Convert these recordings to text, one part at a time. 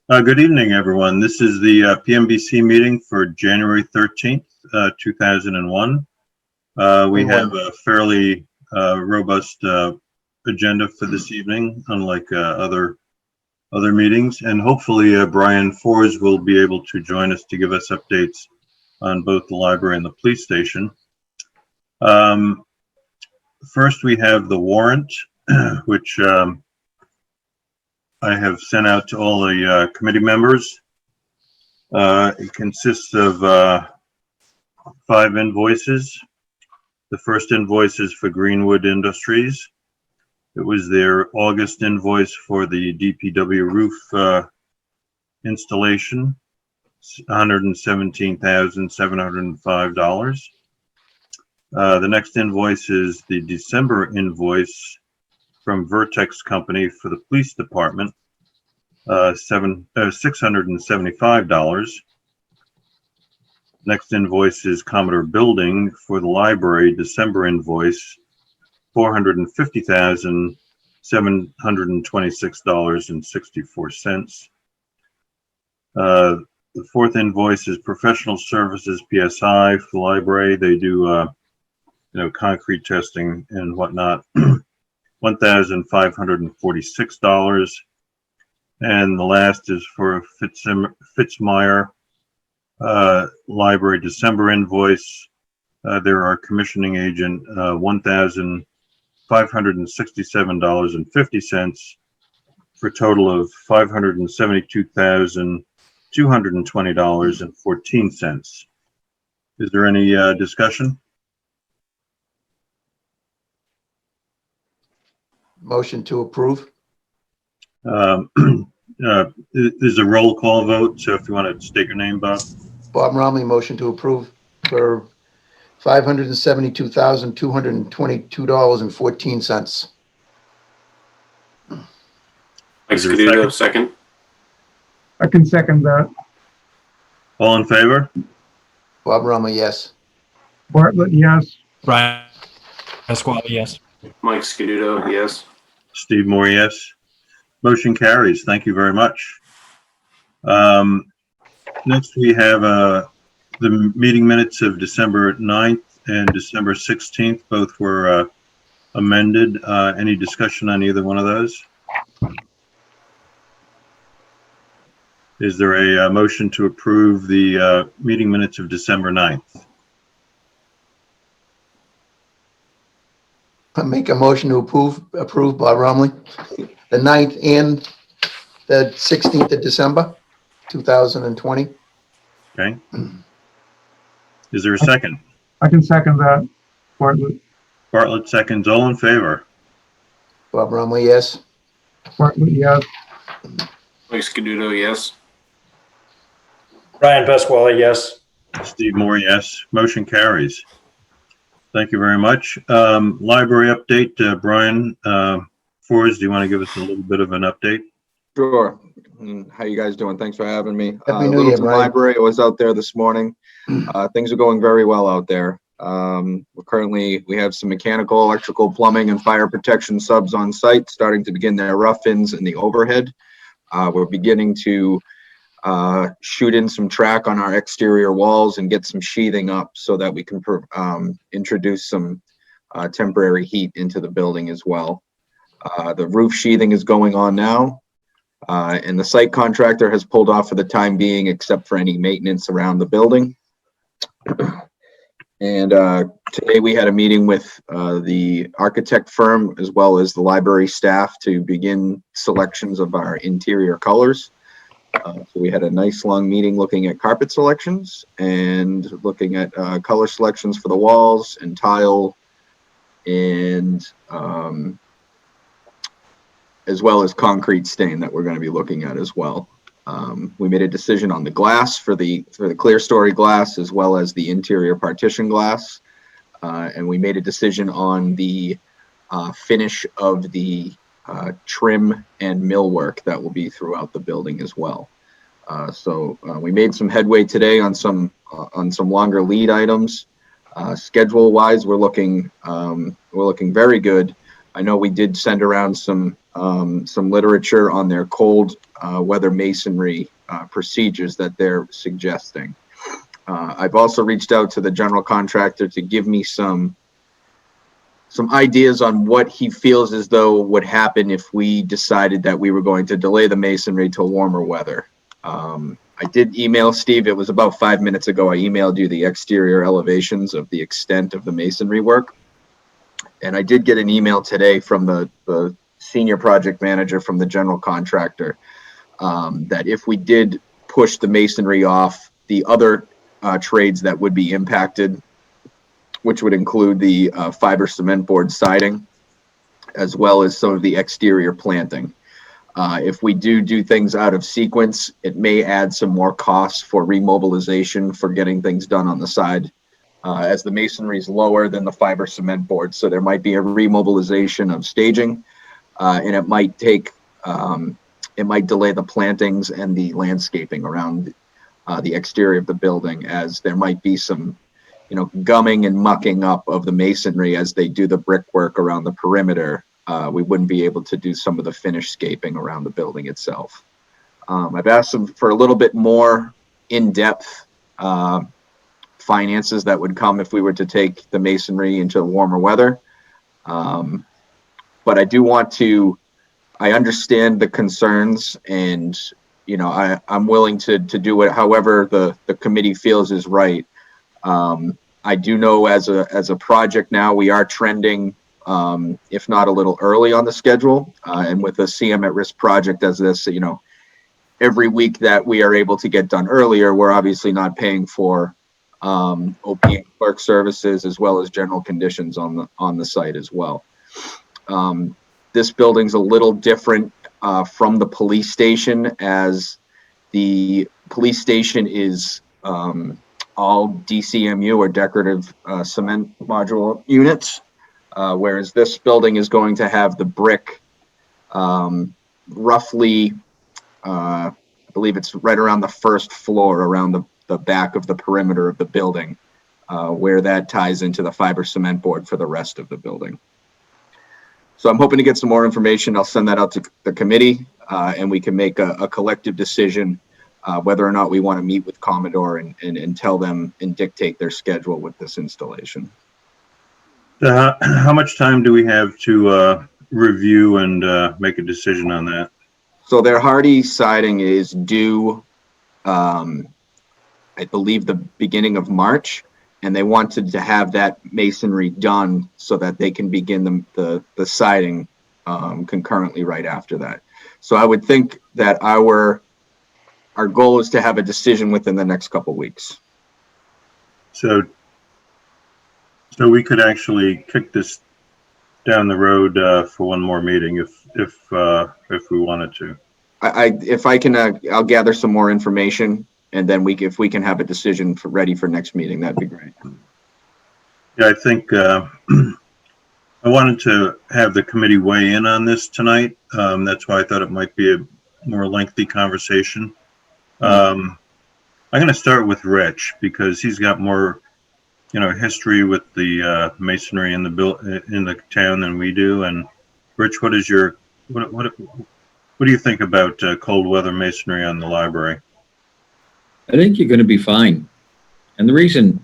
Good evening, everyone. This is the PMBC meeting for January 13th, 2001. We have a fairly robust agenda for this evening, unlike other meetings, and hopefully Brian Fors will be able to join us to give us updates on both the library and the police station. First, we have the warrant, which I have sent out to all the committee members. It consists of 5 invoices. The first invoice is for Greenwood Industries. It was their August invoice for the DPW roof installation, $117,705. The next invoice is the December invoice from Vertex Company for the police department, $675. Next invoice is Commodore Building for the library, December invoice, $450,726.64. The fourth invoice is Professional Services PSI for the library. They do, concrete testing and whatnot. $1,546. And the last is for Fitzmyer Library December invoice. They're our commissioning agent, $1,567.50 for a total of $572,220.14. Is there any discussion? Motion to approve. There's a roll call vote, so if you want to state your name, Bob. Bob Romley, motion to approve for $572,222.14. Mike Scaduto, second. I can second that. All in favor? Bob Romley, yes. Bartlett, yes. Brian Pasquale, yes. Mike Scaduto, yes. Steve Moore, yes. Motion carries. Thank you very much. Next, we have the meeting minutes of December 9th and December 16th. Both were amended. Any discussion on either one of those? Is there a motion to approve the meeting minutes of December 9th? I make a motion to approve Bob Romley, the 9th and the 16th of December, 2020. Okay. Is there a second? I can second that. Bartlett. Bartlett seconds. All in favor? Bob Romley, yes. Bartlett, yes. Mike Scaduto, yes. Brian Pasquale, yes. Steve Moore, yes. Motion carries. Thank you very much. Library update, Brian Fors, do you want to give us a little bit of an update? Sure. How you guys doing? Thanks for having me. Happy New Year, Brian. Library. I was out there this morning. Things are going very well out there. We have some mechanical, electrical, plumbing, and fire protection subs on site, starting to begin their rough-ins in the overhead. We're beginning to shoot in some track on our exterior walls and get some sheathing up so that we can introduce some temporary heat into the building as well. The roof sheathing is going on now, and the site contractor has pulled off for the time being, except for any maintenance around the building. And today we had a meeting with the architect firm as well as the library staff to begin selections of our interior colors. So we had a nice long meeting looking at carpet selections and looking at color selections for the walls and tile, and as well as concrete stain that we're going to be looking at as well. We made a decision on the glass for the clear story glass as well as the interior partition glass, and we made a decision on the finish of the trim and millwork that will be throughout the building as well. So we made some headway today on some longer lead items. Schedule wise, we're looking very good. I know we did send around some some literature on their cold weather masonry procedures that they're suggesting. I've also reached out to the general contractor to give me some ideas on what he feels as though would happen if we decided that we were going to delay the masonry till warmer weather. I did email Steve. It was about 5 minutes ago. I emailed you the exterior elevations of the extent of the masonry work. And I did get an email today from the senior project manager from the general contractor that if we did push the masonry off, the other trades that would be impacted, which would include the fiber cement board siding, as well as some of the exterior planting. If we do things out of sequence, it may add some more costs for remobilization for getting things done on the side, as the masonry is lower than the fiber cement board. So there might be a remobilization of staging, and it might delay the plantings and the landscaping around the exterior of the building, as there might be some, gumming and mucking up of the masonry as they do the brickwork around the perimeter. We wouldn't be able to do some of the finished scaping around the building itself. I've asked them for a little bit more in-depth finances that would come if we were to take the masonry into warmer weather. But I do want to, I understand the concerns, and, I'm willing to do it however the committee feels is right. I do know as a project now, we are trending, if not a little early on the schedule, and with a CM at risk project as this, every week that we are able to get done earlier, we're obviously not paying for OP and clerk services as well as general conditions on the site as well. This building's a little different from the police station, as the police station is all DCMU or decorative cement module units. Whereas this building is going to have the brick roughly, I believe it's right around the first floor, around the back of the perimeter of the building, where that ties into the fiber cement board for the rest of the building. So I'm hoping to get some more information. I'll send that out to the committee, and we can make a collective decision whether or not we want to meet with Commodore and tell them and dictate their schedule with this installation. How much time do we have to review and make a decision on that? So their hardy siding is due, I believe, the beginning of March, and they wanted to have that masonry done so that they can begin the siding concurrently right after that. So I would think that our goal is to have a decision within the next couple of weeks. So we could actually kick this down the road for one more meeting if we wanted to. If I can, I'll gather some more information, and then if we can have a decision ready for next meeting, that'd be great. Yeah, I think I wanted to have the committee weigh in on this tonight. That's why I thought it might be a more lengthy conversation. I'm going to start with Rich, because he's got more, history with the masonry in the town than we do. And Rich, what do you think about cold weather masonry on the library? I think you're going to be fine. And the reason,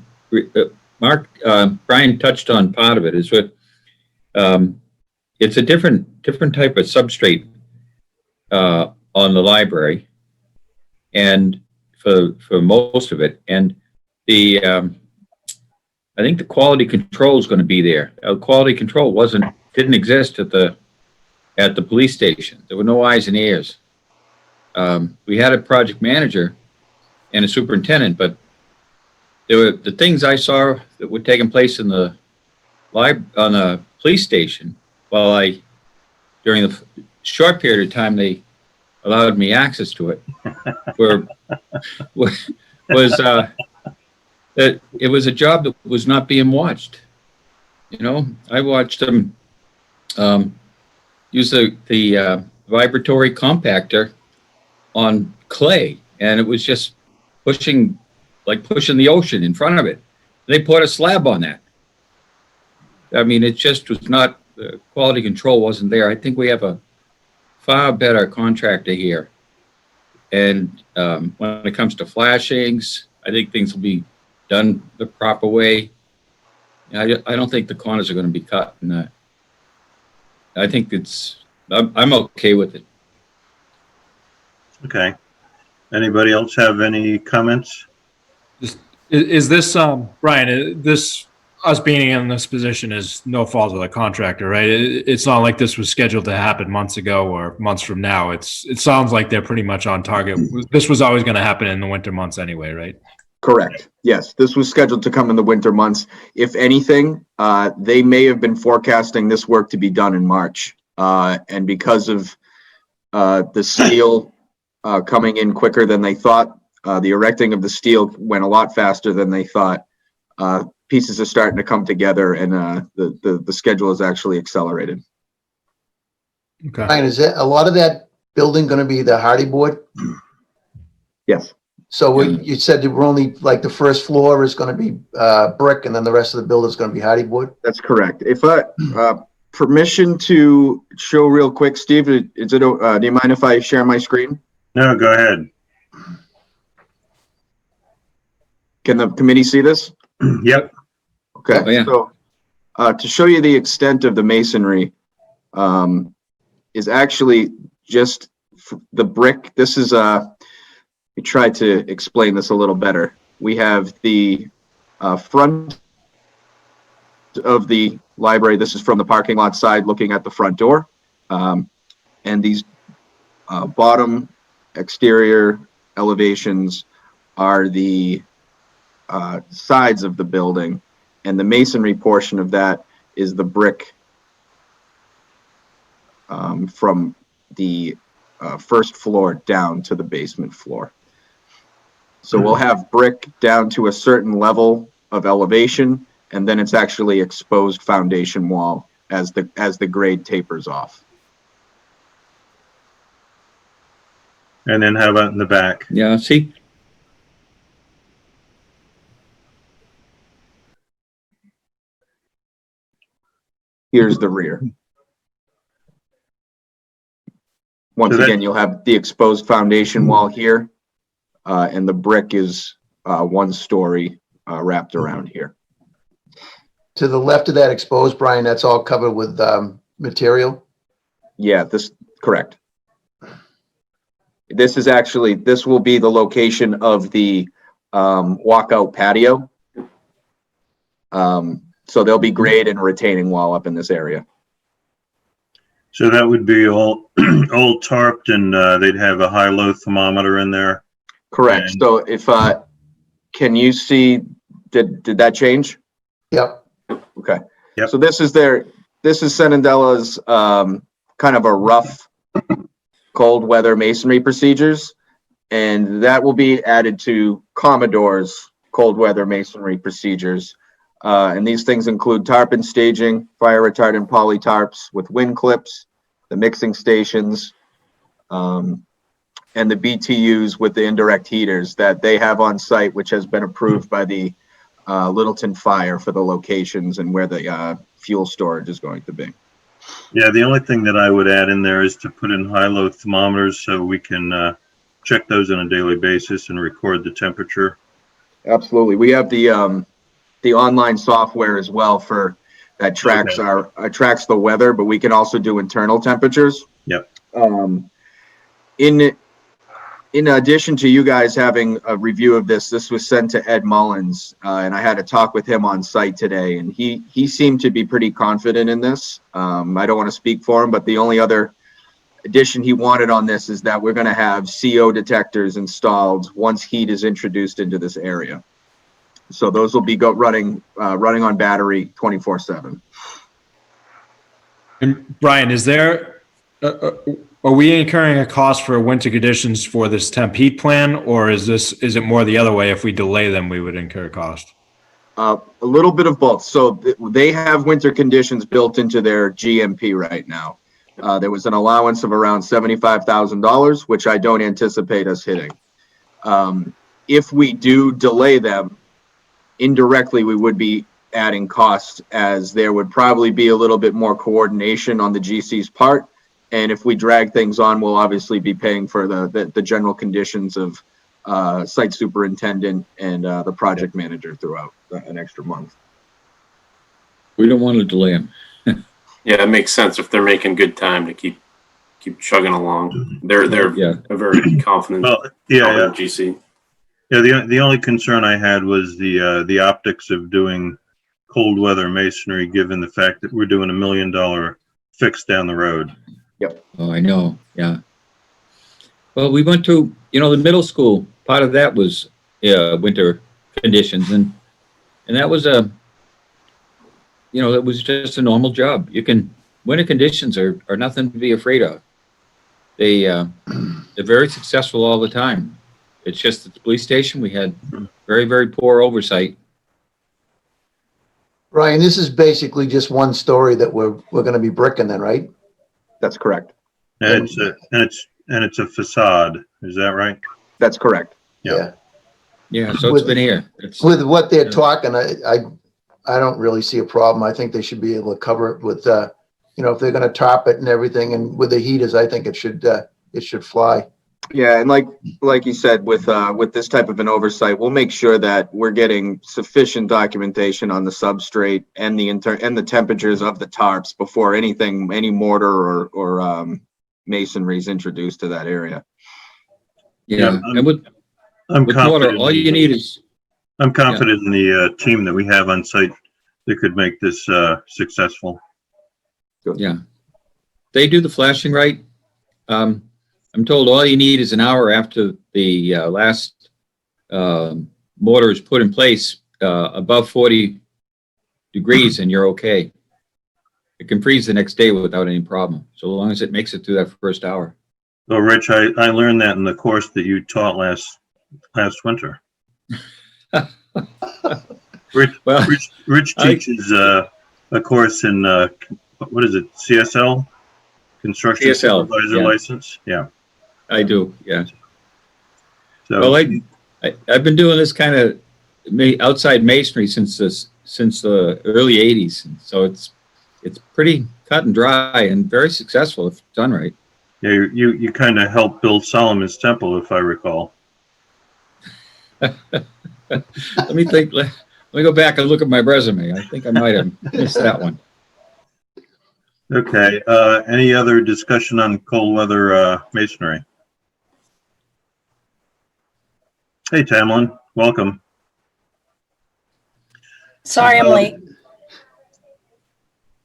Brian touched on part of it, is what it's a different type of substrate on the library, and for most of it, and I think the quality control is going to be there. Quality control didn't exist at the police station. There were no eyes and ears. We had a project manager and a superintendent, but there were the things I saw that were taking place on the police station, during the short period of time they allowed me access to it, that it was a job that was not being watched. I watched them use the vibratory compactor on clay, and it was just pushing the ocean in front of it. They put a slab on that. I mean, it just was not, the quality control wasn't there. I think we have a far better contractor here. And when it comes to flashings, I think things will be done the proper way. I don't think the corners are going to be cut in that. I think I'm okay with it. Okay. Anybody else have any comments? Is this, Brian, us being in this position is no fault of the contractor, right? It's not like this was scheduled to happen months ago or months from now. It sounds like they're pretty much on target. This was always going to happen in the winter months anyway, right? Correct. Yes, this was scheduled to come in the winter months. If anything, they may have been forecasting this work to be done in March. And because of the steel coming in quicker than they thought, the erecting of the steel went a lot faster than they thought. Pieces are starting to come together, and the schedule is actually accelerated. Okay. Ryan, is that, a lot of that building gonna be the hardy board? Yes. So you said that we're only, like, the first floor is gonna be, brick, and then the rest of the building is gonna be hardy board? That's correct. If permission to show real quick, Steve, do you mind if I share my screen? No, go ahead. Can the committee see this? Yep. Okay. Oh, yeah. So to show you the extent of the masonry is actually just the brick. This is we tried to explain this a little better. We have the front of the library. This is from the parking lot side looking at the front door. And these bottom exterior elevations are the sides of the building. And the masonry portion of that is the brick from the first floor down to the basement floor. So we'll have brick down to a certain level of elevation, and then it's actually exposed foundation wall as the grade tapers off. And then how about in the back? Yeah, see? Here's the rear. Once So again, you'll have the exposed foundation wall here, and the brick is 1 story wrapped around here. To the left of that exposed, Brian, that's all covered with, material? Yeah, correct. This will be the location of the walkout patio. So there'll be grade and retaining wall up in this area. So that would be all tarped, and they'd have a high-low thermometer in there. Correct. And- So if, can you see, did that change? Yep. Okay. Yep. So this is Senendella's kind of a rough cold weather masonry procedures, and that will be added to Commodore's cold weather masonry procedures. And these things include tarpon staging, fire retardant poly tarps with wind clips, the mixing stations, and the BTUs with the indirect heaters that they have on site, which has been approved by the Littleton Fire for the locations and where the fuel storage is going to be. Yeah, the only thing that I would add in there is to put in high-low thermometers so we can check those on a daily basis and record the temperature. Absolutely. We have the online software as well for that tracks tracks the weather, but we can also do internal temperatures. Yep. In addition to you guys having a review of this was sent to Ed Mullins, and I had a talk with him on site today, and he seemed to be pretty confident in this. I don't want to speak for him, but the only other addition he wanted on this is that we're going to have CO detectors installed once heat is introduced into this area. So those will be running on battery 24/7. And Brian, is there, are we incurring a cost for winter conditions for this temp heat plan, or is it more the other way? If we delay them, we would incur cost? A little bit of both. So they have winter conditions built into their GMP right now. There was an allowance of around $75,000, which I don't anticipate us hitting. If we do delay them, indirectly, we would be adding costs, as there would probably be a little bit more coordination on the GC's part And if we drag things on, we'll obviously be paying for the general conditions of site superintendent and the project manager throughout an extra month. We don't want to delay them. Yeah, it makes sense if they're making good time to keep chugging along. They're Yeah. a very confident, Well, yeah, confident GC. yeah. The only concern I had was the optics of doing cold weather masonry, given the fact that we're doing $1 million fix down the road. Oh, I know, yeah. Well, we went to, the middle school, part of that was winter conditions, and that was that was just a normal job. Winter conditions are nothing to be afraid of. They're very successful all the time. It's just at the police station, we had very, very poor oversight. Ryan, this is basically just one story that we're gonna be bricking then, right? That's correct. And it's a facade. Is that right? That's correct. Yeah. Yeah, so it's been here. With what they're Yeah. talking, I don't really see a problem. I think they should be able to cover it with, if they're gonna top it and everything, and with the heaters, I think it should fly. Yeah, and like you said, with this type of an oversight, we'll make sure that we're getting sufficient documentation on the substrate and the temperatures of the tarps before any mortar or masonry is introduced to that area. Yeah, Yeah, and with I'm mortar, confident. all you need is, I'm confident in the team that we have on site that could make this successful. yeah. They do the flashing right. I'm told all you need is an hour after the last mortar is put in place above 40 degrees and you're okay. It can freeze the next day without any problem, so long as it makes it through that first hour. Well, Rich, I learned that in the course that you taught last winter. Well, Rich teaches a course in what is it? CSL, Construction CSL, Supervisor yeah. License. Yeah. I do, yeah. So Well, I've been doing this kind of outside masonry since the early '80s, and so it's pretty cut and dry and very successful if done right. yeah, you kind of helped build Solomon's Temple, if I recall. Let me think. Let me go back and look at my resume. I think I might have missed that one. Okay. Any other discussion on cold weather masonry? Hey, Tamlin, welcome. Sorry, I'm late.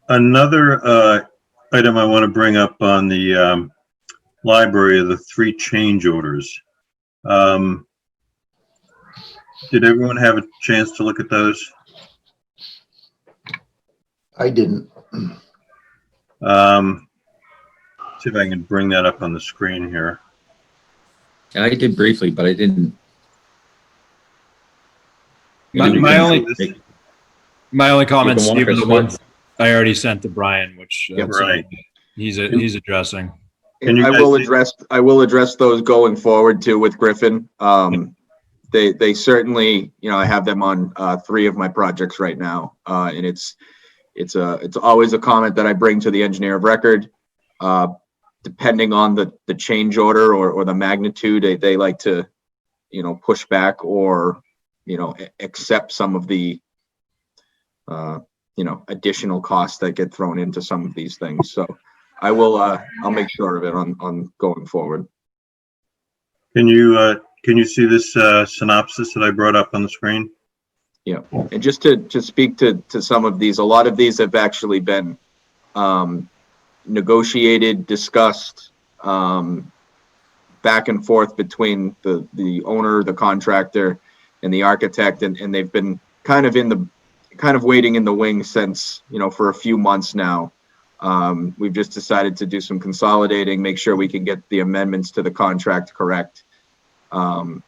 Another item I want to bring up on the library are the 3 change orders. Did everyone have a chance to look at those? I didn't. See if I can bring that up on the screen here. I did briefly, but I didn't. My only comment, You can walk Steve, are us the through. ones I already sent to Brian, which Yep. Right. he's addressing. Can you I guys will see- address those going forward too with Griffin. They certainly, I have them on 3 of my projects right now, and it's always a comment that I bring to the engineer of record. Depending on the change order or the magnitude, they like to, push back or, accept some of the, additional costs that get thrown into some of these things. So I will, I'll make sure of it on going forward. Can you see this synopsis that I brought up on the screen? Yeah, and just to speak to some of these, a lot of these have actually been negotiated, discussed, back and forth between the owner, the contractor, and the architect, and they've been kind of waiting in the wings since, for a few months now. We've just decided to do some consolidating, make sure we can get the amendments to the contract correct, and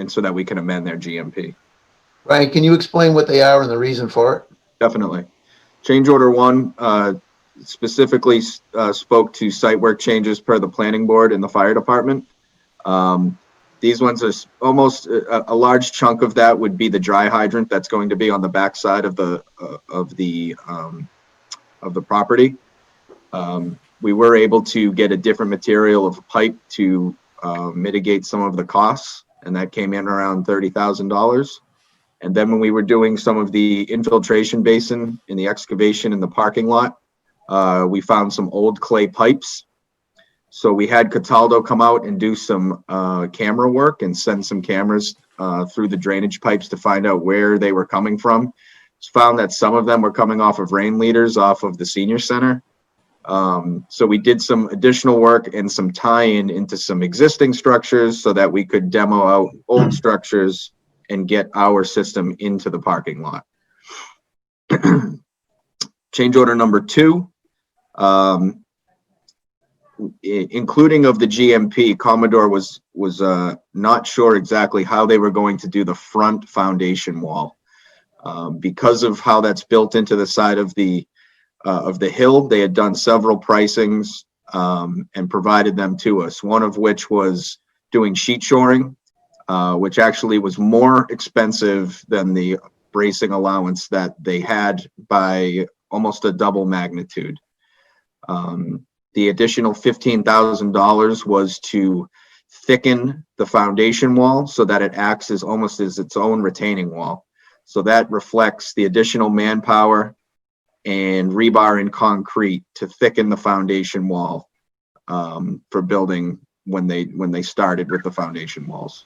so that we can amend their GMP. Ryan, can you explain what they are and the reason for it? Definitely. Change order 1 specifically spoke to site work changes per the planning board in the fire department. These ones are almost a large chunk of that would be the dry hydrant that's going to be on the back side of the property. We were able to get a different material of pipe to mitigate some of the costs, and that came in around $30,000. And then when we were doing some of the infiltration basin in the excavation in the parking lot, we found some old clay pipes. So we had Cataldo come out and do some camera work and send some cameras through the drainage pipes to find out where they were coming from. Found that some of them were coming off of rain leaders off of the senior center. So we did some additional work and some tie-in into some existing structures so that we could demo out old structures and get our system into the parking lot. Change order number 2, including of the GMP, Commodore was not sure exactly how they were going to do the front foundation wall. Because of how that's built into the side of the hill, they had done several pricings and provided them to us, one of which was doing sheet shoring, which actually was more expensive than the bracing allowance that they had by almost a double magnitude. The additional $15,000 was to thicken the foundation wall so that it acts as almost as its own retaining wall. So that reflects the additional manpower and rebar and concrete to thicken the foundation wall for building when they started with the foundation walls.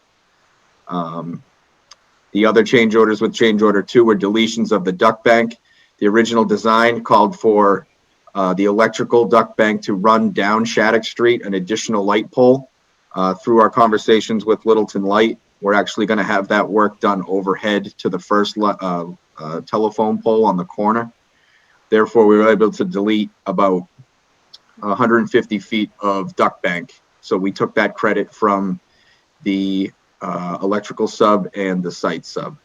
The other change orders with change order 2 were deletions of the duct bank. The original design called for the electrical duct bank to run down Shattuck Street, an additional light pole. Through our conversations with Littleton Light, we're actually going to have that work done overhead to the first telephone pole on the corner. Therefore, we were able to delete about 150 feet of duct bank. So we took that credit from the electrical sub and the site sub.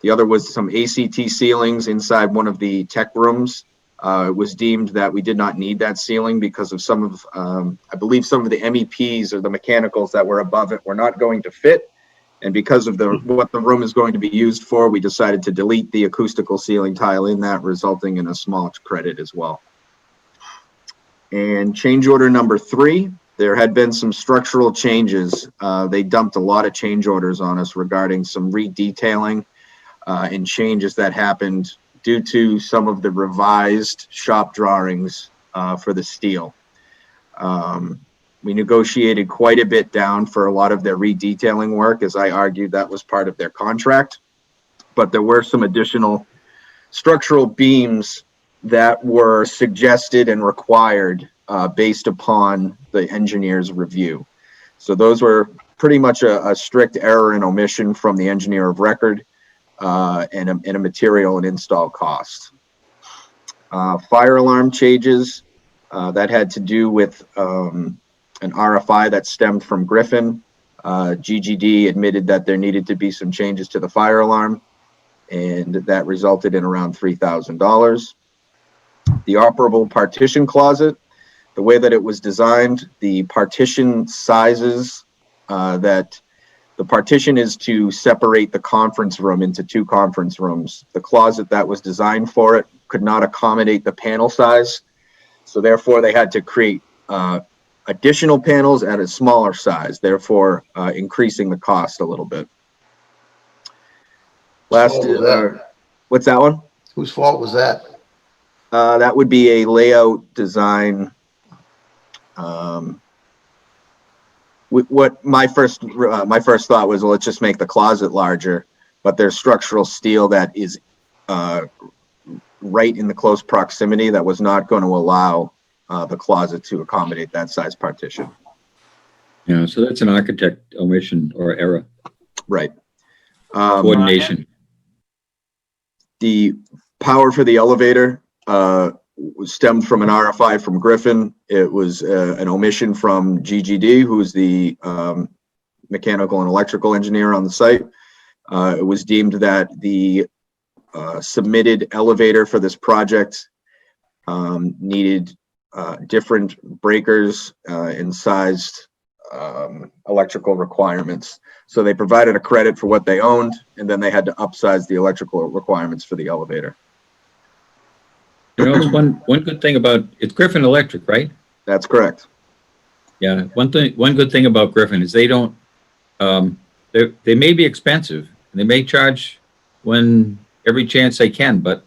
The other was some ACT ceilings inside one of the tech rooms. It was deemed that we did not need that ceiling because of some of, I believe some of the MEPs or the mechanicals that were above it were not going to fit. And because of what the room is going to be used for, we decided to delete the acoustical ceiling tile in that, resulting in a small credit as well. And change order number 3, there had been some structural changes. They dumped a lot of change orders on us regarding some redetailing and changes that happened due to some of the revised shop drawings for the steel. We negotiated quite a bit down for a lot of their redetailing work, as I argued that was part of their contract. But there were some additional structural beams that were suggested and required based upon the engineer's review. So those were pretty much a strict error and omission from the engineer of record and a material and install cost. Fire alarm changes that had to do with an RFI that stemmed from Griffin. GGD admitted that there needed to be some changes to the fire alarm, and that resulted in around $3,000. The operable partition closet, the way that it was designed, the partition sizes that the partition is to separate the conference room into 2 conference rooms. The closet that was designed for it could not accommodate the panel size. So therefore they had to create additional panels at a smaller size, therefore increasing the cost a little bit. Last, what's that one? Whose fault was that? That would be a layout design. What my first thought was, well, let's just make the closet larger, but there's structural steel that is right in the close proximity that was not going to allow the closet to accommodate that size partition. Yeah, so that's an architect omission or error. Right. Coordination. The power for the elevator stemmed from an RFI from Griffin. It was an omission from GGD, who's the mechanical and electrical engineer on the site. It was deemed that the submitted elevator for this project needed different breakers and sized electrical requirements. So they provided a credit for what they owned, and then they had to upsize the electrical requirements for the elevator. You know, it's one good thing about, it's Griffin Electric, right? That's correct. Yeah, one good thing about Griffin is they don't, they may be expensive and they may charge when every chance they can, but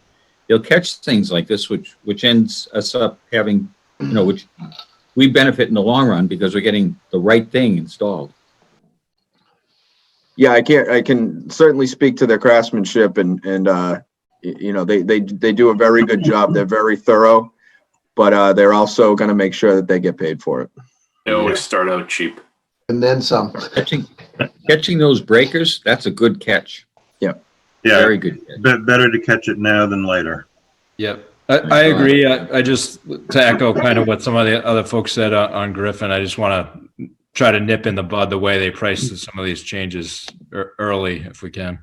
they'll catch things like this, which ends us up having, you know, which we benefit in the long run because we're getting the right thing installed. Yeah, I can certainly speak to their craftsmanship and you know, they do a very good job. They're very thorough, but they're also going to make sure that they get paid for it. They always start out cheap. And then some. Catching those breakers, that's a good catch. Yeah, Very good catch. better to catch it now than later. Yep. I agree. I just, to echo kind of what some of the other folks said on Griffin, I just want to try to nip in the bud the way they priced some of these changes early if we can.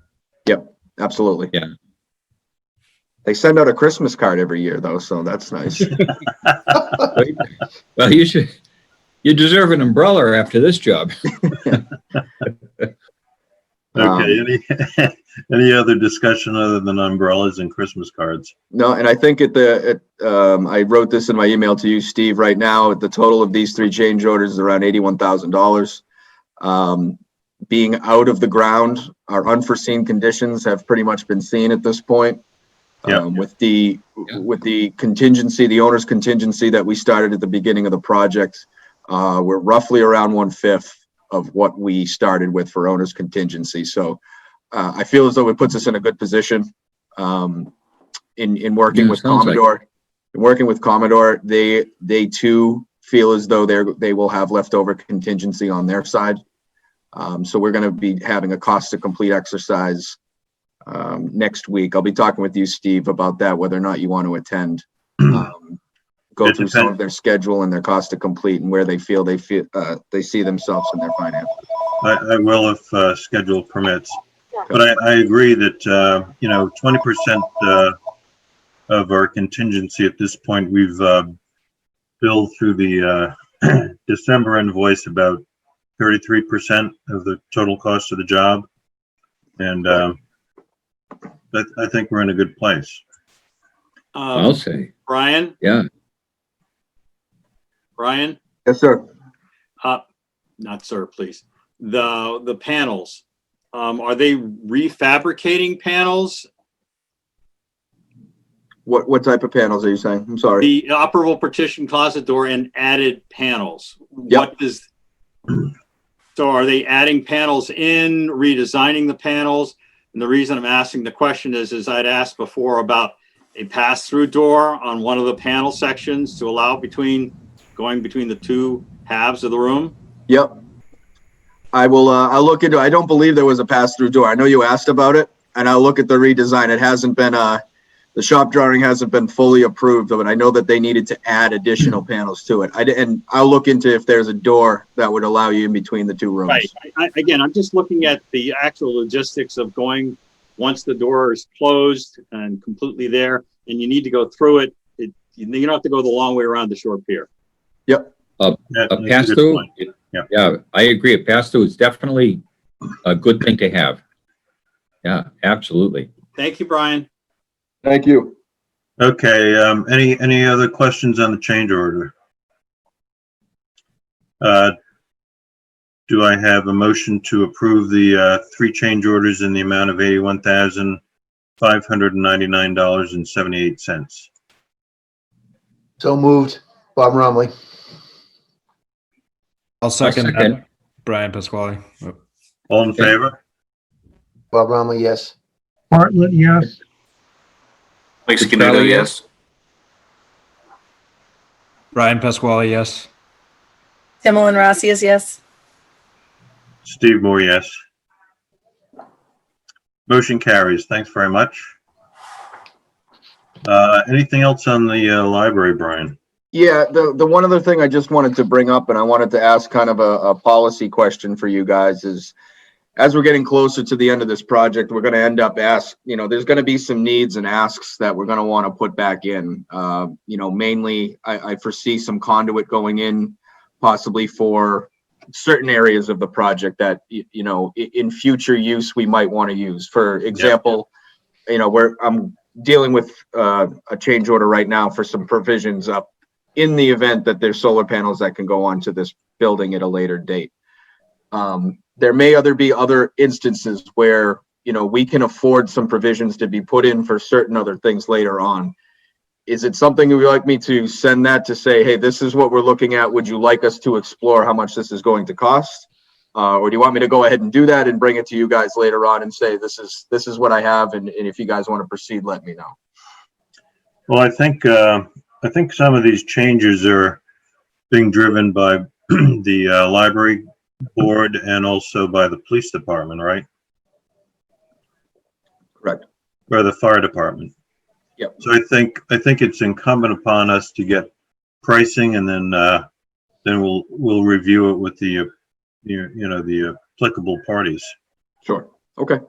Yep, absolutely. Yeah. They send out a Christmas card every year though, so that's nice. Well, you deserve an umbrella after this job. Okay, any other discussion other than umbrellas and Christmas cards? No, and I think I wrote this in my email to you, Steve, right now, the total of these three change orders is around $81,000. Being out of the ground, our unforeseen conditions have pretty much been seen at this point. Yeah. With the contingency, the owner's contingency that we started at the beginning of the project, we're roughly around 1/5 of what we started with for owner's contingency. So I feel as though it puts us in a good position in working with Commodore. In working with Commodore, they too feel as though they will have leftover contingency on their side. So we're going to be having a cost to complete exercise next week. I'll be talking with you, Steve, about that, whether or not you want to attend. Go through some of their schedule and their cost to complete and where they see themselves in their finances. I will if schedule permits. But I agree that, 20% of our contingency at this point, we've billed through the December invoice about 33% of the total cost of the job. And I think we're in a good place. I'll say. Brian? Yeah. Brian? Yes, sir. Not sir, please. The panels, are they refabricating panels? What type of panels are you saying? I'm sorry. The operable partition closet door and added panels. Yep. So are they adding panels in, redesigning the panels? And the reason I'm asking the question is I'd asked before about a pass-through door on one of the panel sections to allow going between the two halves of the room. Yep. I will, I'll look into it. I don't believe there was a pass-through door. I know you asked about it, and I'll look at the redesign. It hasn't been, the shop drawing hasn't been fully approved of it. I know that they needed to add additional panels to it. And I'll look into if there's a door that would allow you in between the two rooms. Right. Again, I'm just looking at the actual logistics of going once the door is closed and completely there, and you need to go through it. You don't have to go the long way around the short pier. Yep. A pass-through. Yeah, I agree. A pass-through is definitely a good thing to have. Yeah, absolutely. Thank you, Brian. Thank you. Okay, any other questions on the change order? Do I have a motion to approve the three change orders in the amount of $81,599.78? So moved. Bob Romley. I'll second that. Brian Pasquale. All in favor? Bob Romley, yes. Bartlett, yes. Mike Scannino, yes. Brian Pasquale, yes. Similin Rossi is yes. Steve Moore, yes. Motion carries. Thanks very much. Anything else on the library, Brian? Yeah, the one other thing I just wanted to bring up, and I wanted to ask kind of a policy question for you guys is, as we're getting closer to the end of this project, we're going to end up there's going to be some needs and asks that we're going to want to put back in. Mainly I foresee some conduit going in possibly for certain areas of the project that, in future use we might want to use. For example, I'm dealing with a change order right now for some provisions up in the event that there's solar panels that can go onto this building at a later date. There may be other instances where, we can afford some provisions to be put in for certain other things later on. Is it something you would like me to send that to say, hey, this is what we're looking at. Would you like us to explore how much this is going to cost? Or do you want me to go ahead and do that and bring it to you guys later on and say, this is what I have. And if you guys want to proceed, let me know. Well, I think some of these changes are being driven by the library board and also by the police department, right? Correct. Or the fire department. Yep. So I think it's incumbent upon us to get pricing, and then we'll review it with the the applicable parties. Sure. Okay.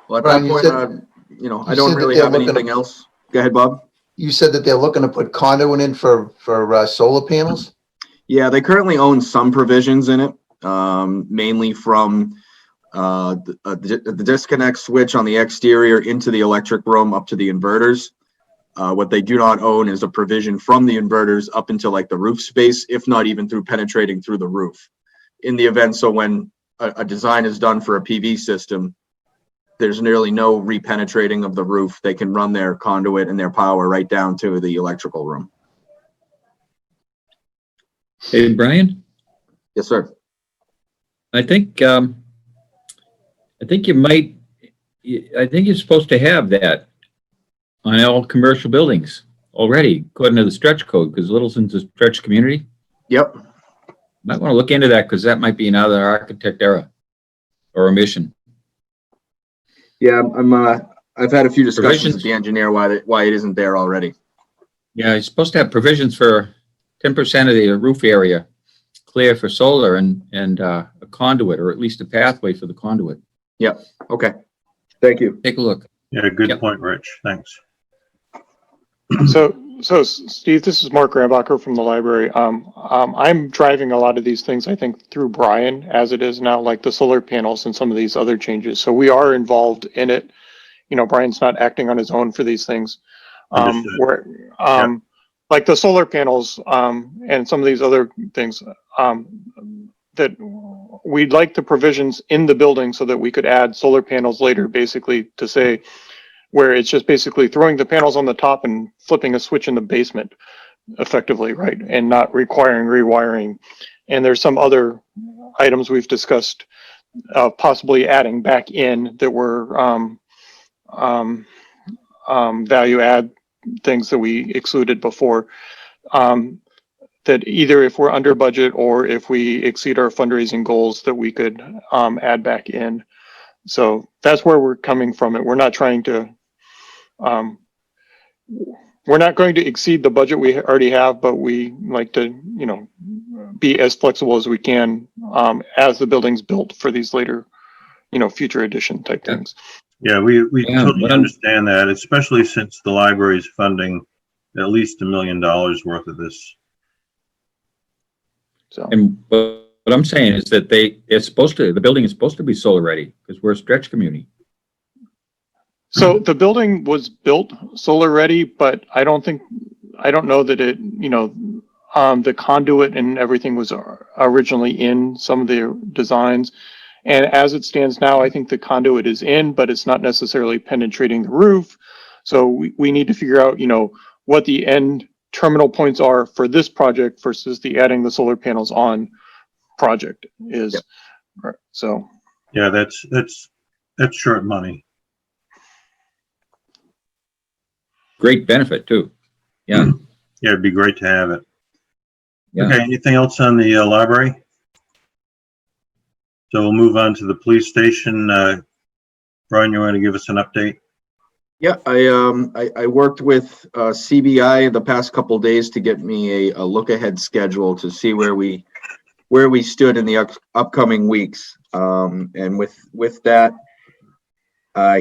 Well, at Brian, that you point, said- I don't said that really they're have looking anything to- else. Go ahead, Bob. You said that they're looking to put conduit in for solar panels? Yeah, they currently own some provisions in it, mainly from the disconnect switch on the exterior into the electric room up to the inverters. What they do not own is a provision from the inverters up into like the roof space, if not even through penetrating through the roof. In the event, so when a design is done for a PV system, there's nearly no repenetrating of the roof. They can run their conduit and their power right down to the electrical room. Hey, Brian, Yes, sir. I think you're supposed to have that on all commercial buildings already, according to the stretch code, because Littleton's a stretch community. Yep. Might want to look into that, because that might be another architect error or omission. Yeah, I've had a few discussions Provisions. with the engineer why it isn't there already. Yeah, you're supposed to have provisions for 10% of the roof area clear for solar and a conduit, or at least a pathway for the conduit. Yep. Okay. Thank you. Take a look. Yeah, good Yep. point, Rich. Thanks. So Steve, this is Mark Rambacher from the library. I'm driving a lot of these things, I think, through Brian as it is now, like the solar panels and some of these other changes. So we are involved in it. Brian's not acting on his own for these things. Understood. Like the solar panels, and some of these other things, that we'd like the provisions in the building so that we could add solar panels later, basically to say, where it's just basically throwing the panels on the top and flipping a switch in the basement effectively, right? And not requiring rewiring. And there's some other items we've discussed, possibly adding back in that were value add things that we excluded before. That either if we're under budget or if we exceed our fundraising goals, that we could add back in. So that's where we're coming from. We're not trying to, we're not going to exceed the budget we already have, but we like to, be as flexible as we can as the building's built for these later, future edition type things. Yeah, we Yeah, totally well- understand that, especially since the library is funding at least $1 million worth of this. So And what I'm saying is that the building is supposed to be solar ready, because we're a stretch community. So the building was built solar ready, but I don't know that it, the conduit and everything was originally in some of the designs. And as it stands now, I think the conduit is in, but it's not necessarily penetrating the roof. So we need to figure out, what the end terminal points are for this project versus the adding the solar panels on project is. Yep. Right. So. Yeah, that's short money. Great benefit too. Yeah. Yeah, it'd be great to have it. Yeah. Okay, anything else on the library? So we'll move on to the police station. Brian, you want to give us an update? Yeah, I worked with CBI the past couple days to get me a look ahead schedule to see where we stood in the upcoming weeks. And with that,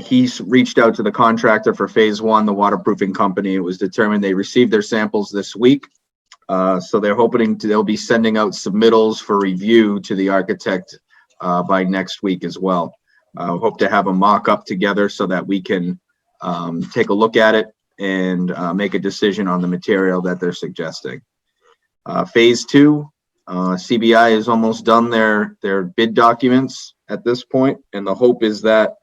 he's reached out to the contractor for phase 1, the waterproofing company. It was determined they received their samples this week. So they'll be sending out submittals for review to the architect by next week as well. Hope to have a mock-up together so that we can take a look at it and make a decision on the material that they're suggesting. Phase 2, CBI is almost done their bid documents at this point, and the hope is that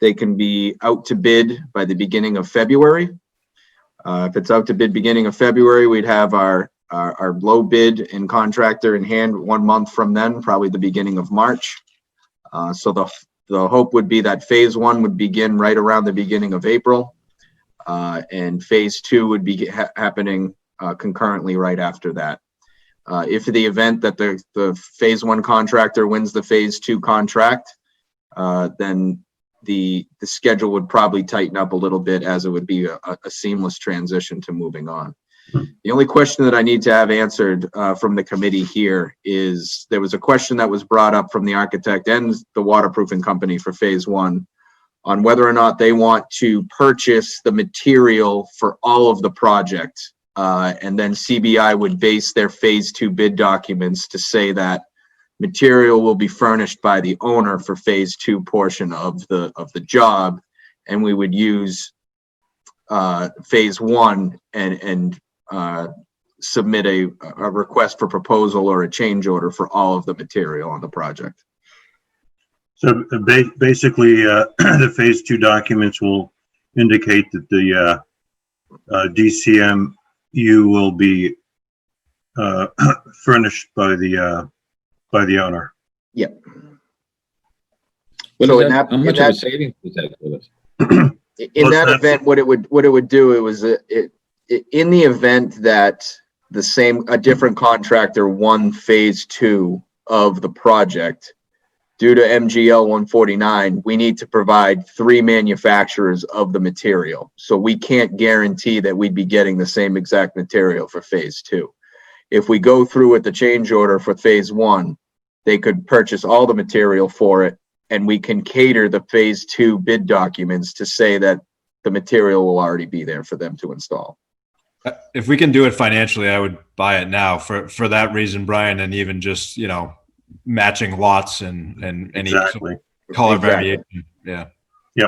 they can be out to bid by the beginning of February. If it's out to bid beginning of February, we'd have our low bid and contractor in hand 1 month from then, probably the beginning of March. So the hope would be that phase 1 would begin right around the beginning of April, and phase 2 would be happening concurrently right after that. If the event that the phase 1 contractor wins the phase 2 contract, then the schedule would probably tighten up a little bit, as it would be a seamless transition to moving on. The only question that I need to have answered from the committee here is, there was a question that was brought up from the architect and the waterproofing company for phase 1 on whether or not they want to purchase the material for all of the project. And then CBI would base their phase 2 bid documents to say that material will be furnished by the owner for phase 2 portion of the job, and we would use phase 1 and submit a request for proposal or a change order for all of the material on the project. So basically, the phase 2 documents will indicate that the DCMU will be furnished by the owner. Yep. What So is in that, that- how much in of a that- savings was that for us? In that event, what it would do, it was in the event that a different contractor won phase 2 of the project, due to MGL 149, we need to provide 3 manufacturers of the material. So we can't guarantee that we'd be getting the same exact material for phase 2. If we go through with the change order for phase 1, they could purchase all the material for it, and we can cater the phase 2 bid documents to say that the material will already be there for them to install. If we can do it financially, I would buy it now for that reason, Brian, and even just, matching lots and any Exactly. color Exactly. variation. Yeah.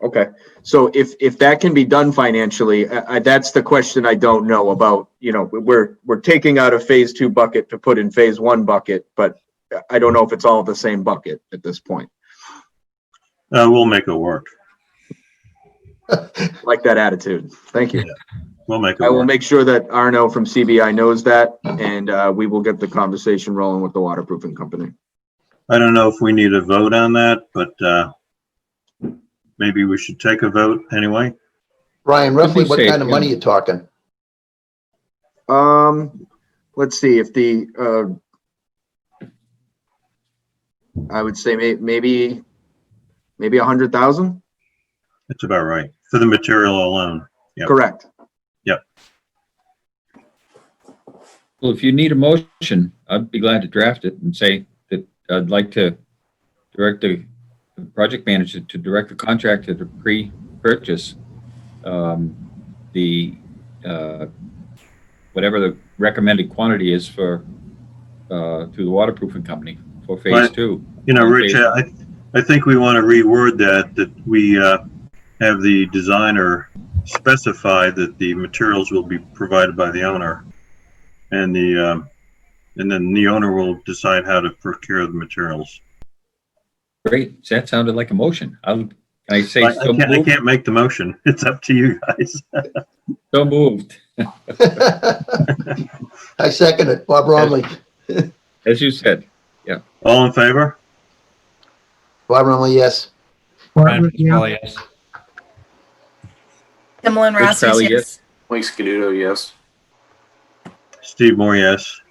Okay, so if that can be done financially, that's the question I don't know about. We're taking out a phase 2 bucket to put in phase 1 bucket, but I don't know if it's all the same bucket at this point. We'll make it work. Like that attitude. Thank you. We'll make it I will work. make sure that Arno from CBI knows that, and we will get the conversation rolling with the waterproofing company. I don't know if we need a vote on that, but maybe we should take a vote anyway. Brian, roughly be what safe, kind of money you talking? Let's see if I would say maybe 100,000. That's about right for the material alone. Yep. Correct. Well, if you need a motion, I'd be glad to draft it and say that I'd like to direct the project manager to direct the contractor to pre-purchase the whatever the recommended quantity is for through the waterproofing company for phase Right. 2. Rich, I think we want to reword that we have the designer specify that the materials will be provided by the owner, and then the owner will decide how to procure the materials. Great. That sounded like a motion. Can I say I so can't, I moved? can't make the motion. It's up to you guys. So moved. I second it. Bob Romley. As you said. All in favor? Bob Romley, yes. Brian Bartlett, yes. Pasquale, yes. Similin Rich Rossius, Crowley, yes. Mike Scaduto, yes. Steve Moore, yes.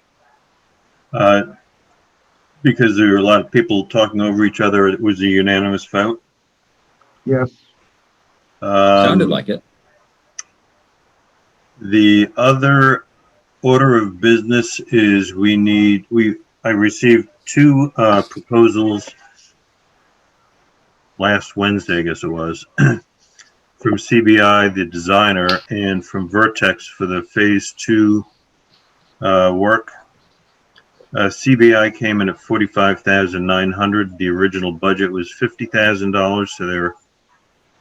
Because there were a lot of people talking over each other, it was a unanimous vote. Yes. Sounded like it. The other order of business is I received 2 proposals last Wednesday, I guess it was, from CBI, the designer, and from Vertex for the phase 2 work. CBI came in at $45,900. The original budget was $50,000, so they're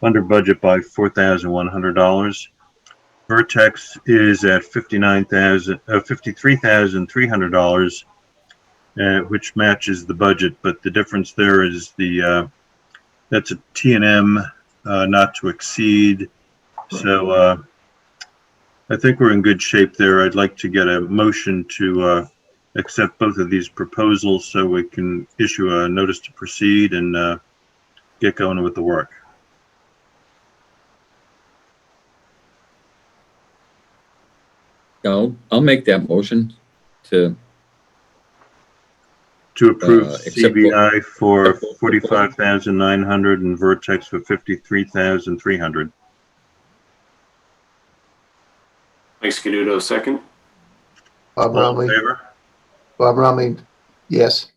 under budget by $4,100. Vertex is at $53,300, which matches the budget, but the difference there is that's a T&M, not to exceed. So I think we're in good shape there. I'd like to get a motion to accept both of these proposals so we can issue a notice to proceed and get going with the work. I'll make that motion to approve accept CBI for accept both 45,900 and Vertex for 53,300. Mike Scaduto, second. Bob All in Romley, favor? Bob Romley, yes.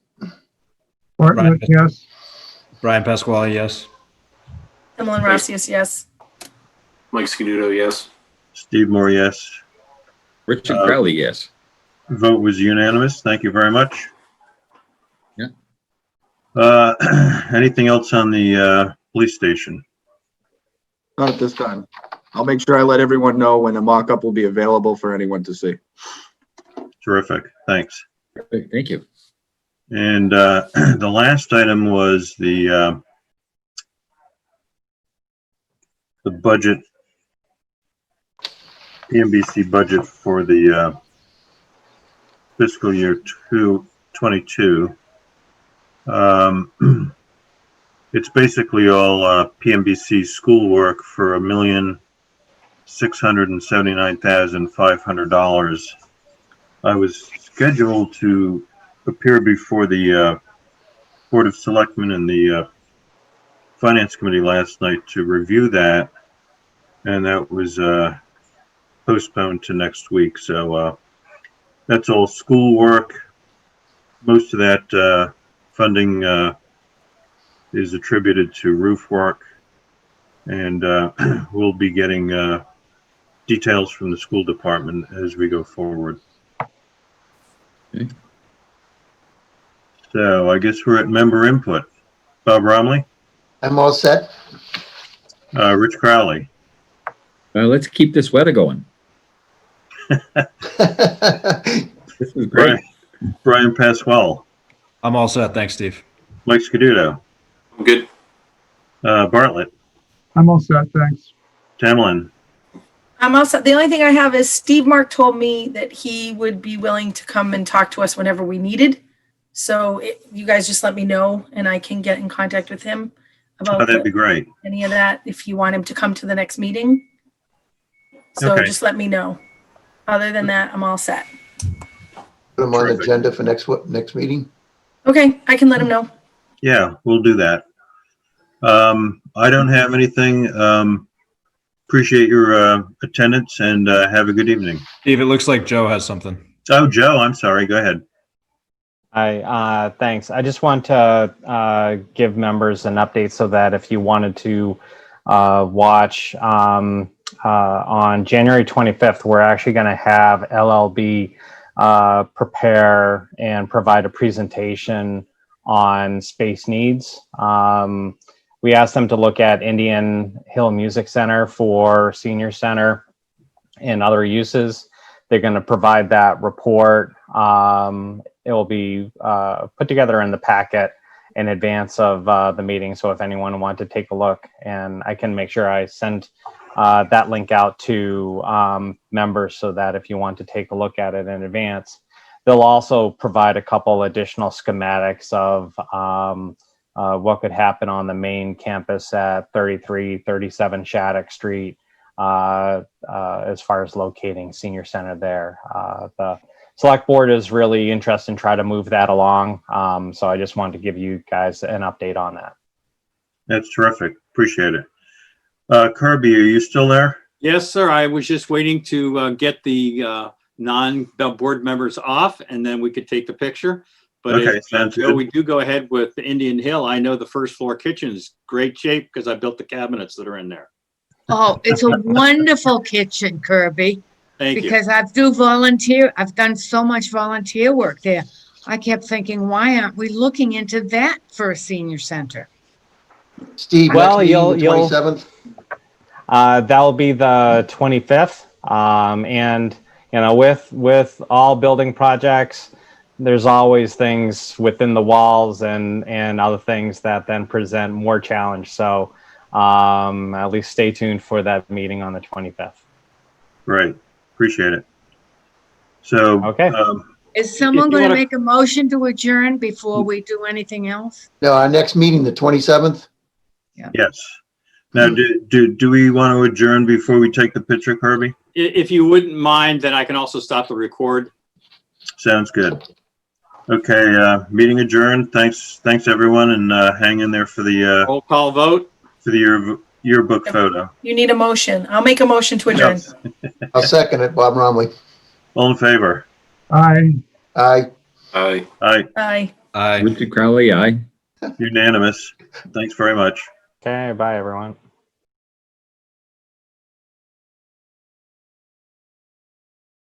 Bartlett, yes. Brian Pasquale, yes. Similin Rossius, yes. Mike Scaduto, yes. Steve Moore, yes. Richard Crowley, yes. Vote was unanimous. Thank you very much. Yeah. Anything else on the police station? Not at this time. I'll make sure I let everyone know when a mock-up will be available for anyone to see. Terrific. Thanks. Great, thank you. And the last item was the budget, Pmbc budget for the fiscal year 2022. It's basically all Pmbc schoolwork for $1,679,500. I was scheduled to appear before the Board of Selectmen and the Finance Committee last night to review that, and that was postponed to next week. So that's all schoolwork. Most of that funding is attributed to roof work, and we'll be getting details from the school department as we go forward. Okay. So I guess we're at member input. Bob Romley, I'm all set. Rich Crowley, Let's keep this weather going. This is great. Brian Pasquale, I'm all set. Thanks, Steve. Mike Scaduto, I'm good. Bartlett, I'm all set, thanks. Tamlin. I'm also, the only thing I have is Steve Mark told me that he would be willing to come and talk to us whenever we needed. So you guys just let me know and I can get in contact with him Oh, about that'd be great. any of that if you want him to come to the next meeting. So Okay. just let me know. Other than that, I'm all set. Put them on the Terrific. agenda for next meeting. Okay, I can let him know. Yeah, we'll do that. I don't have anything. Appreciate your attendance and have a good evening. Steve, it looks like Joe has something. Oh, Joe, I'm sorry. Go ahead. Hi, thanks. I just want to give members an update so that if you wanted to watch on January 25th, we're actually going to have LLB prepare and provide a presentation on space needs. We asked them to look at Indian Hill Music Center for senior center and other uses. They're going to provide that report. It will be put together in the packet in advance of the meeting. So if anyone wanted to take a look, and I can make sure I send that link out to members so that if you want to take a look at it in advance, they'll also provide a couple additional schematics of what could happen on the main campus at 3337 Shattuck Street as far as locating senior center there. The select board is really interested in trying to move that along. So I just wanted to give you guys an update on that. That's terrific. Appreciate it. Kirby, are you still there? Yes, sir. I was just waiting to get the non-board members off and then we could take the picture. But Okay, if sounds Joe, good. we do go ahead with the Indian Hill. I know the first floor kitchen is great shape because I built the cabinets that are in there. Oh, it's a wonderful kitchen, Kirby, Thank you. because I've done so much volunteer work there. I kept thinking, why aren't we looking into that for a senior center? Steve, next Well, meeting, the you'll- 27th? That'll be the 25th. And, with all building projects, there's always things within the walls and other things that then present more challenge. So at least stay tuned for that meeting on the 25th. Right. Appreciate it. So, Okay. Is someone you going to wanna- make a motion to adjourn before we do anything else? No, our next meeting, the 27th? yes. Now, do we want to adjourn before we take the picture, Kirby? If you wouldn't mind, then I can also stop the record. Sounds good. Okay, meeting adjourned. Thanks, everyone, and hang in there for the Roll call vote. yearbook photo. You need a motion. I'll make a motion to adjourn. Yes. I'll second it, Bob Romley. All in favor? Aye. Aye. Aye. Aye. Aye. Richard Crowley, aye. Unanimous. Thanks very much. Okay. Bye, everyone.